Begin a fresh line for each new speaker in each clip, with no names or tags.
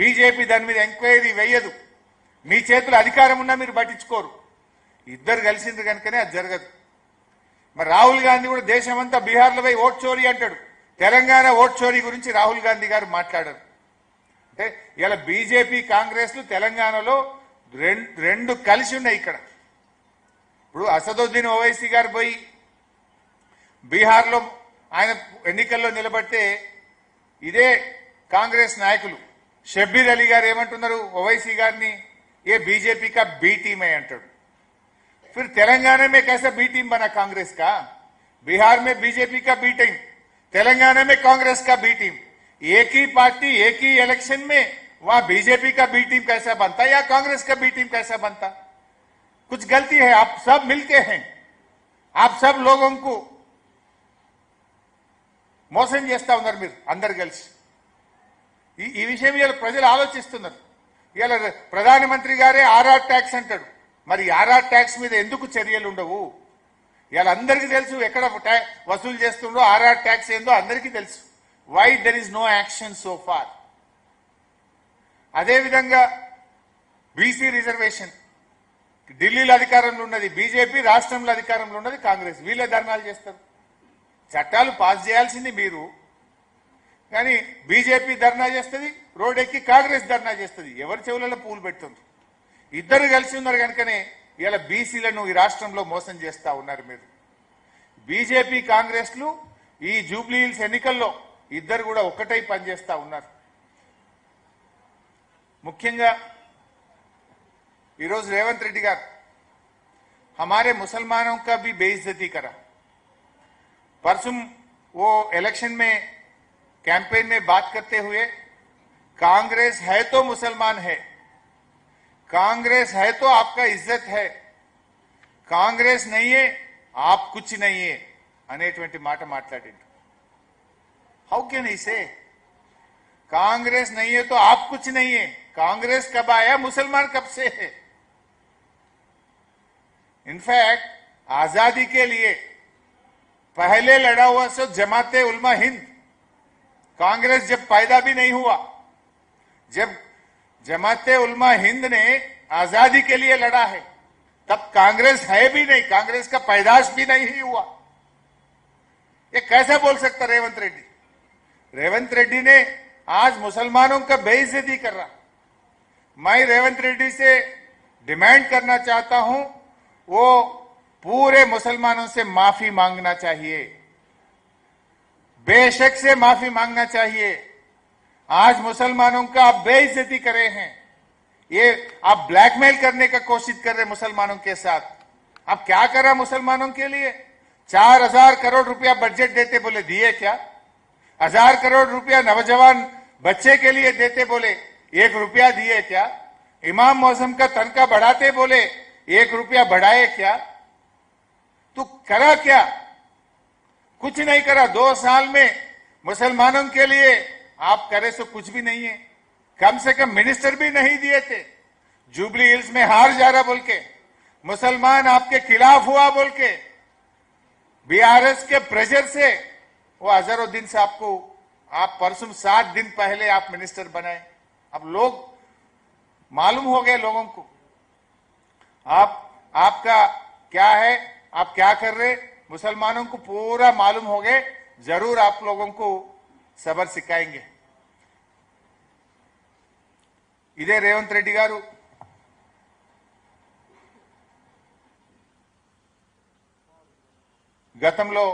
BJP దాని మీద enquiry వేయదు. మీ చేతులు అధికారం ఉన్నా మీరు పట్టించుకోరు. ఇద్దరు కలిసింది కనుకనే అది జరగదు. మరి రాహుల్ గాంధీ కూడా దేశమంతా బీహార్లో పోయి ఓట్ చోరీ అంటాడు. తెలంగాణ ఓట్ చోరీ గురించి రాహుల్ గాంధీ గారు మాట్లాడారు. అంటే ఇలా బీజేపీ కాంగ్రెస్లు తెలంగాణలో రెండు కలిసి ఉన్నాయి. ఇక్కడ ఇప్పుడు అసదుద్దీన్ ఓవైసీ గారు పోయి బీహార్లో ఆయన ఎన్నికల్లో నిలబడితే ఇదే కాంగ్రెస్ నాయకులు షబ్బీర్ అలీ గారు ఏమంటున్నారు, ఓవైసీ గారిని ఏ बीजेपी का बी टीम है अंटाడు. फिर तेलंगाना में कैसा बी टीम बना कांग्रेस का? बिहार में बीजेपी का बी टीम, तेलंगाना में कांग्रेस का बी टीम. एक ही पार्टी एक ही इलेक्शन में वहां बीजेपी का बी टीम कैसा बनता या कांग्रेस का बी टीम कैसा बनता? कुछ गलती है. आप सब मिलके हैं, आप सब लोगों को మోసం చేస్తా ఉన్నారు మీరు అందరు కలిసి. ఈ విషయం ఇవాళ ప్రజలు ఆలోచిస్తున్నారు. ఇవాళ ప్రధానమంత్రి గారే ఆర్ఆర్ ట్యాక్స్ అంటాడు. మరి ఆర్ఆర్ ట్యాక్స్ మీద ఎందుకు చర్యలు ఉండవు? ఇవాళ అందరికీ తెలుసు ఎక్కడ వసూలు చేస్తుండో, ఆర్ఆర్ ట్యాక్స్ ఏందో అందరికీ తెలుసు. Why there is no action so far? అదేవిధంగా బీసీ రిజర్వేషన్ ఢిల్లీలో అధికారంలో ఉన్నది బీజేపీ, రాష్ట్రంలో అధికారంలో ఉన్నది కాంగ్రెస్. వీళ్ళే ధర్నాలు చేస్తారు. చట్టాలు పాస్ చేయాల్సింది మీరు, కానీ బీజేపీ ధర్నా చేస్తుంది, రోడ్ ఎక్కి కాంగ్రెస్ ధర్నా చేస్తుంది. ఎవరి చెవులలో పూలు పెడుతుంది? ఇద్దరు కలిసి ఉన్నారు కనుకనే ఇలా బీసీలను ఈ రాష్ట్రంలో మోసం చేస్తా ఉన్నారు మీరు. బీజేపీ కాంగ్రెస్లు ఈ జూబ్లీ హిల్స్ ఎన్నికల్లో ఇద్దరు కూడా ఒక్కటై పనిచేస్తా ఉన్నారు. ముఖ్యంగా ఈరోజు రేవంత్ రెడ్డి గారు हमारे मुसलमानों का भी बेइज्जती करा. परसों वो इलेक्शन में कैंपेन में बात करते हुए कांग्रेस है तो मुसलमान है, कांग्रेस है तो आपका इज्जत है, कांग्रेस नहीं है आप कुछ नहीं है అనేటువంటి మాట మాట్లాడిండు. हाउ कैन ही से कांग्रेस नहीं है तो आप कुछ नहीं है? कांग्रेस कब आया? मुसलमान कब से है? इनफैक्ट आजादी के लिए पहले लड़ा हुआ सो जमाते उलमा हिंद, कांग्रेस जब पैदा भी नहीं हुआ, जब जमाते उलमा हिंद ने आजादी के लिए लड़ा है तब कांग्रेस है भी नहीं, कांग्रेस का पैदाश भी नहीं हुआ. ये कैसा बोल सकता रेवंत रेड्डी? रेवंत रेड्डी ने आज मुसलमानों का बेइज्जती कर रहा. मैं रेवंत रेड्डी से डिमांड करना चाहता हूं, वो पूरे मुसलमानों से माफी मांगना चाहिए, बेशक से माफी मांगना चाहिए. आज मुसलमानों का आप बेइज्जती करे हैं, ये आप ब्लैकमेल करने का कोशिश कर रहे मुसलमानों के साथ. आप क्या करा मुसलमानों के लिए? 4000 करोड़ रुपया बजट देते बोले, दिए क्या? 1000 करोड़ रुपया नौजवान बच्चे के लिए देते बोले, 1 रुपया दिए क्या? इमाम मौसम का तनख्वाह बढ़ाते बोले, 1 रुपया बढ़ाए क्या? तो करा क्या? कुछ नहीं करा. 2 साल में मुसलमानों के लिए आप करे सो कुछ भी नहीं है. कम से कम मिनिस्टर भी नहीं दिए थे. जुबली हिल्स में हार जा रहा बोल के, मुसलमान आपके खिलाफ हुआ बोल के, बीआरएस के प्रेशर से वो अजहरुद्दीन साहब को आप परसों 7 दिन पहले आप मिनिस्टर बनाए. अब लोग मालूम हो गए लोगों को आपका क्या है, आप क्या कर रहे, मुसलमानों को पूरा मालूम हो गए. जरूर आप लोगों को सबर सिखाएंगे. ఇదే రేవంత్ రెడ్డి గారు గతంలో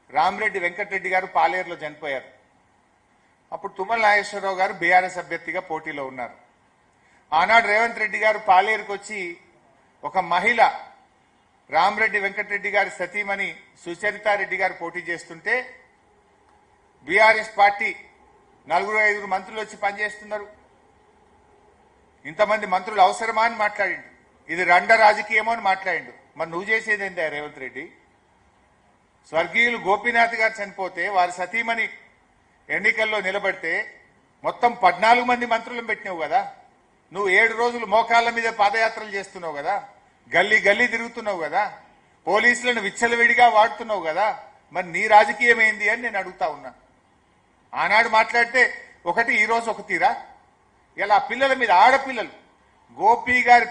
రామరెడ్డి వెంకటరెడ్డి గారు పాలేరులో చనిపోయారు. అప్పుడు తుమ్మల నాగేశ్వరరావు గారు బీఆర్ఎస్ అభ్యర్థిగా పోటీలో ఉన్నారు. ఆనాడు రేవంత్ రెడ్డి గారు పాలేరుకు వచ్చి ఒక మహిళ రామరెడ్డి వెంకటరెడ్డి గారి సతీమణి సుచరితారెడ్డి గారు పోటీ చేస్తుంటే బీఆర్ఎస్ పార్టీ 4-5 మంత్రులు వచ్చి పనిచేస్తున్నారు, ఇంతమంది మంత్రులు అవసరమా అని మాట్లాడిండు. ఇది రండ రాజకీయమో అని మాట్లాడిండు. మరి నువ్వు చేసేది ఏందా రేవంత్ రెడ్డి? స్వర్గీయులు గోపీనాథ్ గారు చనిపోతే వారి సతీమణి ఎన్నికల్లో నిలబడితే మొత్తం 14 మంది మంత్రులను పెట్టినావు కదా. నువ్వు 7 రోజులు మోకాళ్ళ మీద పాదయాత్రలు చేస్తున్నావు కదా, గల్లీ గల్లీ తిరుగుతున్నావు కదా, పోలీసులను విచ్చలవిడిగా వాడుతున్నావు కదా. మరి నీ రాజకీయం ఏంది అని నేను అడుగుతా ఉన్నా. ఆనాడు మాట్లాడితే ఒకటి ఈ రోజు ఒక తీరా. ఇలా పిల్లల మీద ఆడపిల్లలు గోపి గారి